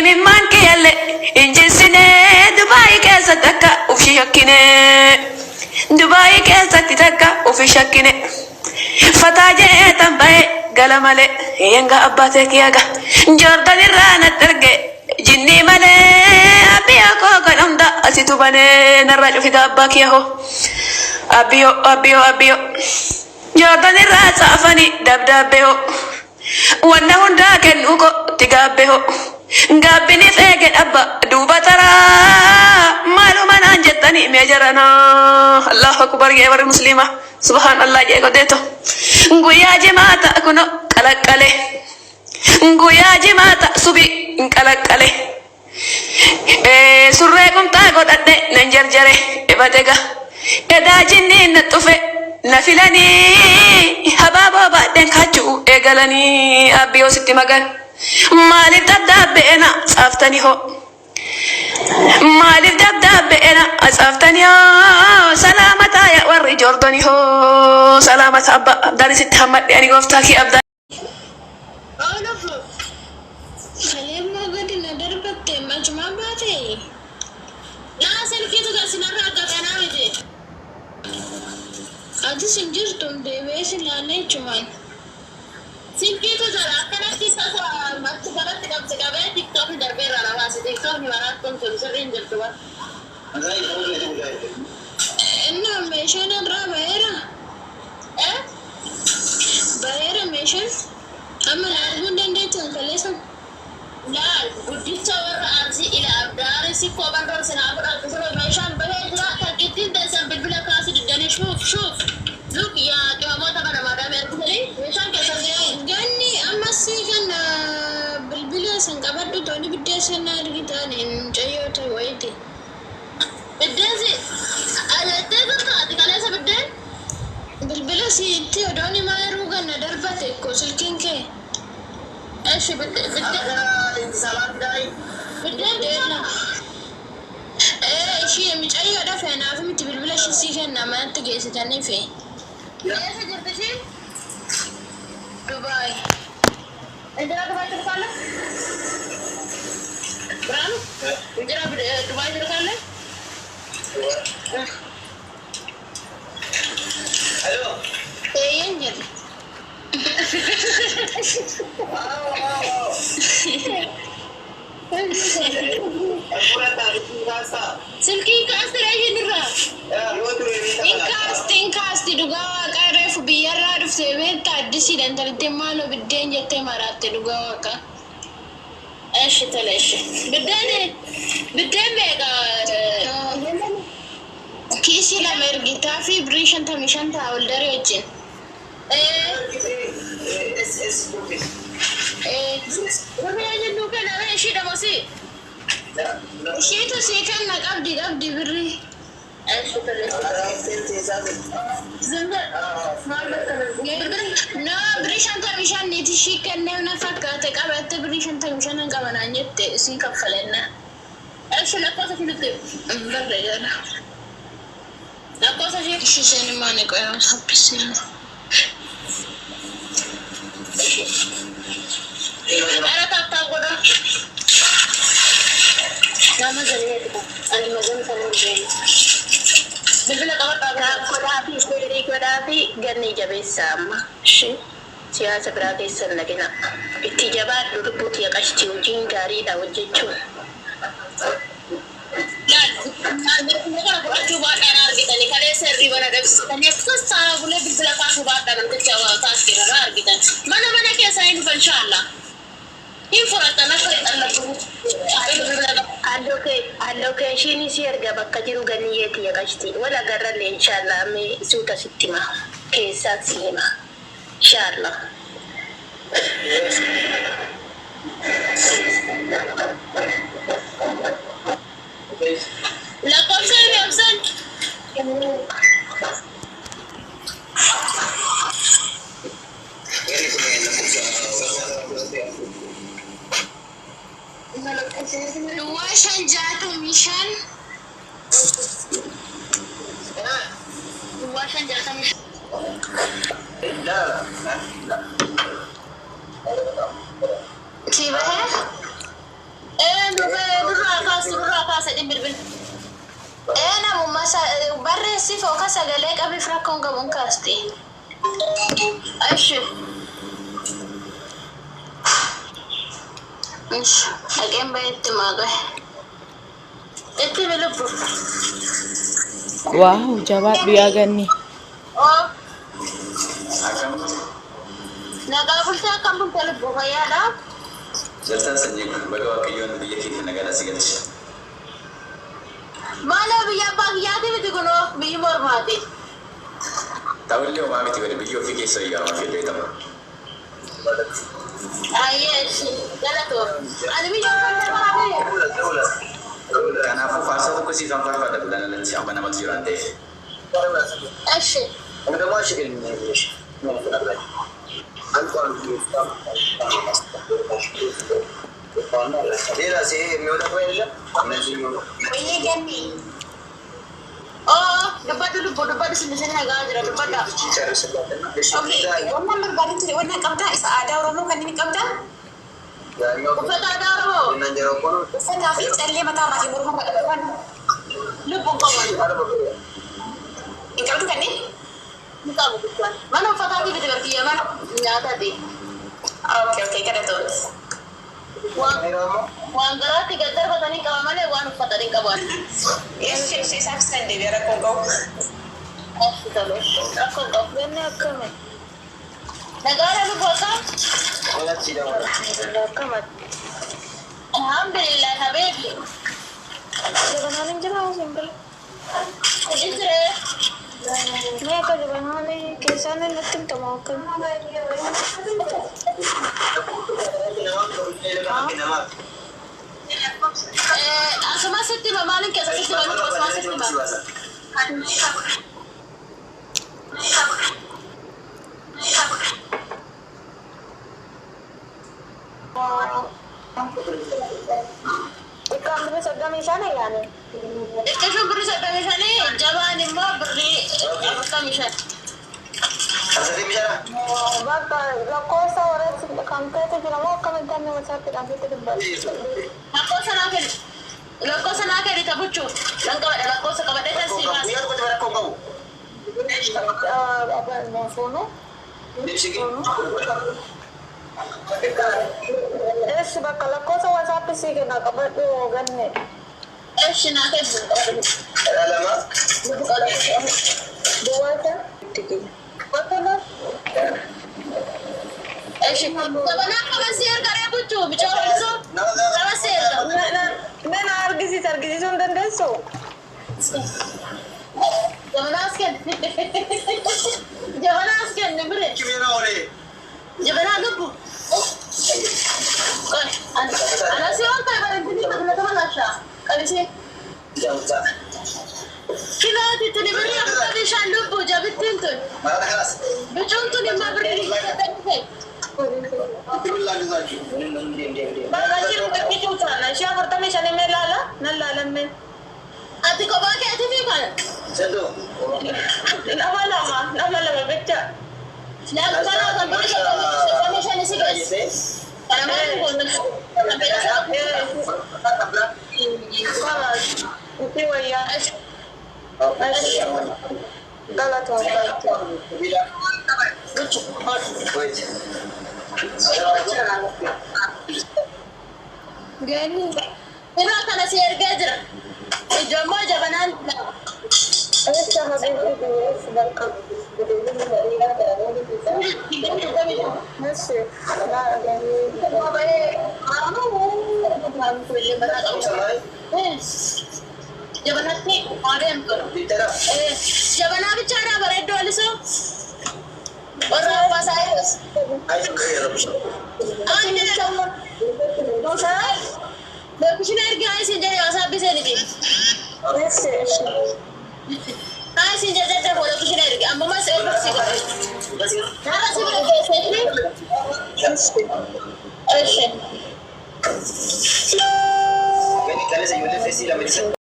imimmaan kiyyalle injisine Dubaayii keessatti akka ufi shakkine Dubaayii keessatti takka ufi shakkine fataa jeetan bahe gala malee yenga abbaatee kiyyaga Joordan irraa natti erge jinni malee abbiyaa koo kan hunda asitu banee narraa cufita abbaa kiyyaho abbiyo Joordan irraa saafanii dabdaabbeho wanna hundaa kennuu ko tigaabbeho Gabbiniif eegen abba duuba taraa maaluma naan jettanii mee jaranaa Allahu akbar yaa warri musliima subhaanallah jee godheeto guyyaa jimaata kuno qalaqqale guyyaa jimaata subi qalaqqale surree qumxaa godhadhe nan jarjare ebadega edaa jinniin na xufe na filanii habaaboo baadheen kaachuu eegalanii abbiyoo sitti magan Maalif dabdaabbeena saaftanii hoo Maalif dabdaabbeena saaftanii hoo salaamata yaa warri Joordanii hoo salaamata abba abdaan sitti hammadhe ani gooftaa kee abdaan Kaleemmoo gadi na darbatte majumaa baate naa selfiitu garsinarraa qabanaa miti ati sin jirtu deebee sin laannee jechumaan Silkiitu jira akkanatti sasa bakki kanatti qabsi qabee tiktookii darbeerra lafaasi tiktookii maraat kun tolu sirriin jirtu bara. Inni meeshaan irraa baheera. Baheera meeshaan amma arguu dandeettan kaleessan. Laal guddicha warra arsii ila abdaari si kooban dorsinaa fudhatu ture meeshaan bahee jira takkittiin teessan bilbila kaasuu diddanii shuuf. Look yaa qamoota kana maadaama ergitanii meeshaan keessan ganni ammasii kan bilbila san qabadhu tooni biddeessan argitan mucayyoo ta'e wayiti. Biddeesi ajattee turta ati kaleessa biddeen? Bilbila siitti odooni maayiruu ganna darbate ko silkiin kee. Eshi biddeen deella. Ishii mucayyoo dhafe naaf miti bilbila shisii kenna manatti geessitanii fi. Yes, jirti Dubai. Indira Dubai terkala? Berapa? Indira Dubai terkala? Halo. Yang jadi. Silki kasti lagi nira. Inkasti dugawa karefu biyarra dufte betta addisi dantalite maalo biddeen jette maratte dugawa ka. Eshi teleshi. Biddeen beeka. Kisi la mergita fi brishan tamishan ta oldari wajjin. Rumiyanya duka na eshi da mosi. Eshi to si kan na qabdi birri. No, brishan tamishan niti shikan ne na fakkaate qabatte brishan tamishan an qabanaan jette isin kaffalenna. Eshi lakkoofsa filutte barreera. Lakkoofsa isheen maane qoyaa sabbisiin. Ara taata goda. Nama zaliyatu. Ani mazan sanin deemu. Bilbila qabataa godhaa fi ganni jabeessa amma. Siyaasa biraa keessan nagina. Itti jabaadhu lubbuuti yaqashtii hojiin gaariidha hojjechuun. Laal fudhachuu baadhaan argitani kalee sirrii bana dhabsitanii akkasumas saala bulee bilbila kaasuu baadhaan namticha taasifama argitan. Mana keessaa hin dhufan inshaAllah. Hin fudhatan akka dhallatu. Allocation isi erga bakka jiru ganiyyeeti yaqashtii. Wala garralle inshaAllah mee suuta sittima keessaa si hima. inshaAllah. Lakkoofsa hin ibsan. Duwwaa jaatamii shan. Duwwaa jaatamii shan. Si bahe? سدين بالبن أنا ممسا برسي فوق سجلك أبي فرقون قبون كاستي أيش مش أجيب بيت ماغه إنت بلبو Wow, jawab dia gani. Oh نقابلتها كم بلبو هيا لا جلسان سنجيكم بقوا كيون بيجي في نجارة سجلش ما لا بيا باقياتي بتقولوا بيمر ماتي تقول لي ما بتقول بيجوا في كيس رجال ما في البيت ما أيش جلتو أنا بيجي ما كان أفو فارسة كوسي فان فارفا ده بدنا ننسى أما نمط يوران ده أيش أنا ما شكل من إيش ما في نقدر Dia sih mewah kuenya, masih mewah. Ini gani. Oh, debat dulu, debat di sini agak aja debat dah. Cara sebenarnya. Oke, orang berbalik sini, orang kamu dah, ada orang kan ini kamu dah. Bukan ada orang. Dengan jarak pun. Bukan tapi cari mata lagi baru mau ada kan. Lu bongkong. Ingkau tu kan ni? Bukan bukan. Mana foto ni kita berkian mana? Nyata di. Oke, kada tu. Wang gerak tiga dar kata ni kawan mana wan foto ni kawan. Yes, saya sendiri biar aku kau. Oh, sudah loh. Aku kau ni aku ni. Negara lu boleh? Alhamdulillah, habibi. जबान जरा simple Kudisre. मैं का जबान कैसा नहीं लगता तमाकल Asma sitti ma malin kesa sitti ma asma sitti ma. Ekam में सदा निशान है यानी Ikka shukri sadda mishani jaban imma birri abta mishan. Asal ini cara. बात लकोसा और काम करते फिर वो कम इधर में वसा फिर आगे तो बस Lakko sana ke dita bucu. Langka ada lakko sa kabade sa si mas. Biar kau cakap kau. अब मैं फोनो Lipsiki. इस बात का लकोसा वसा पे सीखे ना कबर तो गन्ने Esh na ke Alamak. दुआ से ठीक है पता ना Esh tabana ka basir kare bucu bicara so. Basir. मैं नारगिसी सुंदर देसो Jaman asken ne bire. Kim yana oraya? Jaman agupu. Ana si on tay bare tini kadna taman asha. Kali si Jauh. kila titni bire abta bi shandu puja bitin tu. Mana dah kelas? Bicun tu ni ma bire ni. Alhamdulillah lagi. Diam. बाकी रुपए की चूसाना शिया करता में शनि में लाला न लालन में Ati ko ba ke ati fi kan? Satu. nama lama beca Na kana kan bire ka kami shani si guys. Para man ko na. خلاص انتي ويا غلط हो Wait. Gani. Ina kana si ergejra. Ijommo jabanan. ऐसा हबीबी दिवस बरकत नसे ला Jabanati orem karo. Bicara. Jabana bicara bare doliso. Ora pasayos. Ayo kaya rabus. Ande dosa. Do kushina ergi ay sinja yasa biseni di. नसे Ay sinja jata bola kushina ergi amma mas ergi karo. Nara sibule keseni. Ashe. Ini kalian saya udah festival medicine.